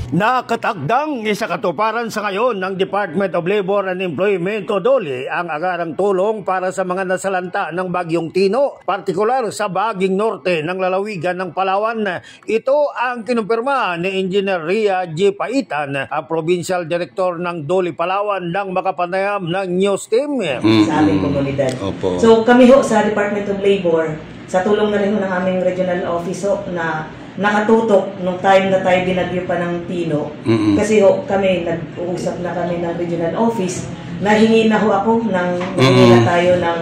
Nakatakdang isakatuparan sa ngayon ng Department of Labor and Employment o DOLE ang agarang tulong para sa mga nasalanta ng Bagyong Tino, partikular sa bahaging norte ng lalawigan ng Palawan. Ito ang kinumpirma ni Engineer Ria G. Paitan, ang Provincial Director ng DOLE Palawan ng makapanayam ng news team. Sa aming komunidad. So kami ho sa Department of Labor, sa tulong na rin ho ng aming regional office ho, na nakatutok nung time na tayo binagyo pa ng Tino. Kasi ho, kami, nag-uusap na kami ng regional office, nahingi na ho ako nahingi na tayo ng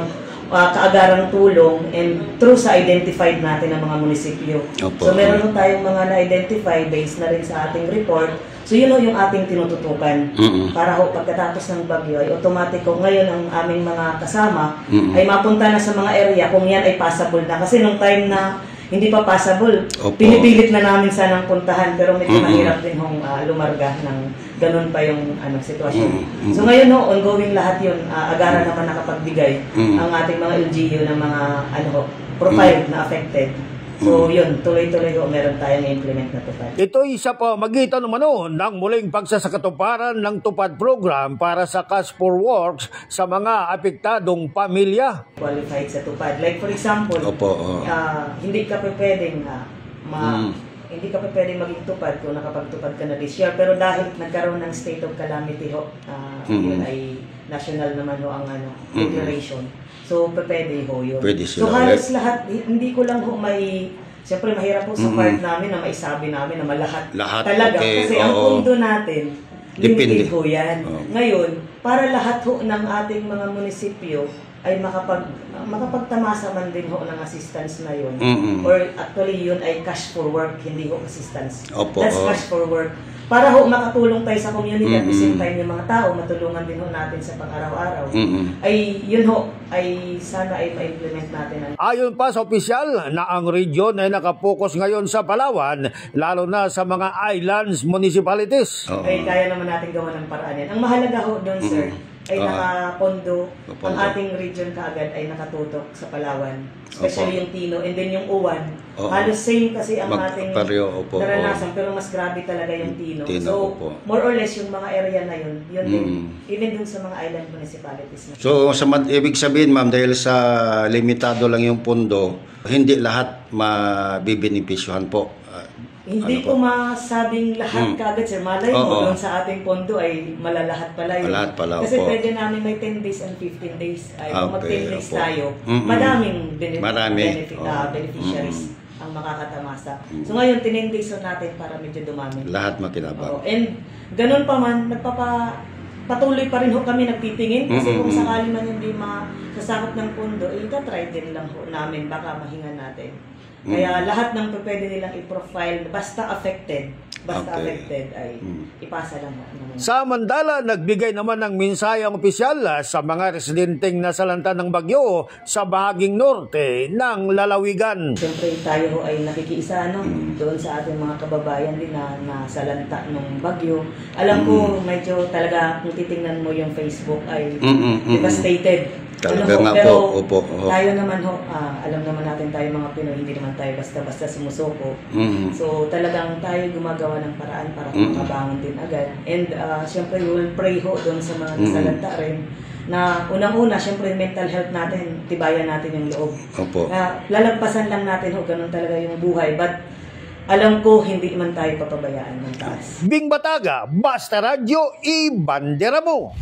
kaagarang tulong and through sa identified natin ng mga munisipyo. So meron ho tayong mga na-identify based na rin sa ating report. So yun ho yung ating tinututukan. Para ho pagkatapos ng bagyo ay automatic ho ngayon ang aming mga kasama ay mapunta na sa mga area kung yan ay passable na. Kasi nung time na hindi pa passable, pinipilit na namin sanang puntahan pero medyo mahirap din hong lumarga ng ganun pa yung sitwasyon. So ngayon ho, ongoing lahat yun, agara naman nakapagbigay ang ating mga LGU ng mga profile na affected. So yun, tuloy-tuloy ho, meron tayong implement na tupad. Ito isa pa magitan naman ng muling pagsasakatuparan ng tupad program para sa Cash for Works sa mga apektadong pamilya. Qualified sa tupad. Like for example, hindi ka pa pwedeng hindi ka pa pwedeng maging tupad kung nakapagtupad ka na this year. Pero dahil nagkaroon ng state of calamity ho, yun ay national naman ho ang declaration. So, pwede ho yun. So, halos lahat, hindi ko lang ho siyempre mahirap po sa part namin na maisabi namin na malahat talaga. Kasi ang pundo natin, limited ho yan. Ngayon, para lahat ho ng ating mga munisipyo ay makapagtamasa man din ho ng assistance na yun. Or actually yun ay cash for work, hindi ho assistance. That's cash for work. Para ho makatulong tayo sa community at the same time yung mga tao, matulungan din ho natin sa pang-araw-araw. Ay yun ho, ay sana ay ma-implement natin. Ayon pa sa opisyal na ang region ay nakapokus ngayon sa Palawan, lalo na sa mga islands municipalities. Ay kaya naman natin gawa ng paraan yan. Ang mahalaga ho doon, sir, ay nakapondo, ang ating region kaagad ay nakatutok sa Palawan. Especially yung Tino and then yung Uwan. Halos same kasi ang ating naranasan pero mas grabe talaga yung Tino. So more or less yung mga area na yun din, even dun sa mga island municipalities. So ibig sabihin ma'am, dahil sa limitado lang yung pondo, hindi lahat mabibenepisyohan po. Hindi ko masabing lahat kagad, sir. Malay mo doon sa ating pondo ay malalahat pala yun. Kasi pwede namin may 10 days and 15 days. Ay, kung mag-10 days tayo, madaming beneficiaries ang makakatamasa. So ngayon, 10 days natin para medyo dumami. Lahat makinabang. And ganun pa man, patuloy pa rin ho kami nagtitingin. Kasi kung sakali man hindi masasakop ng pondo, try din lang ho namin, baka mahinga natin. Kaya lahat ng pwede nilang i-profile, basta affected ay ipasa lang naman. Sa Mandala, nagbigay naman ng minsayang opisyal sa mga residenteng nasalanta ng bagyo sa bahaging norte ng lalawigan. Siyempre tayo ho ay nakikiisa doon sa ating mga kababayan din na nasalanta ng bagyo. Alam ko medyo talaga kung titingnan mo yung Facebook ay devastated. Pero tayo naman ho, alam naman natin tayo mga Pinoy, hindi naman tayo basta-basta sumusoko. So talagang tayo gumagawa ng paraan para makabangon din agad. And syempre we will pray ho doon sa mga nasalanta rin na unang-una, syempre mental health natin, tibayan natin yung loob. Lalagpasan lang natin ho, ganun talaga yung buhay. But alam ko, hindi man tayo papabayaan ng taas. Bing Bataga, Basta Radyo, i-bandera mo!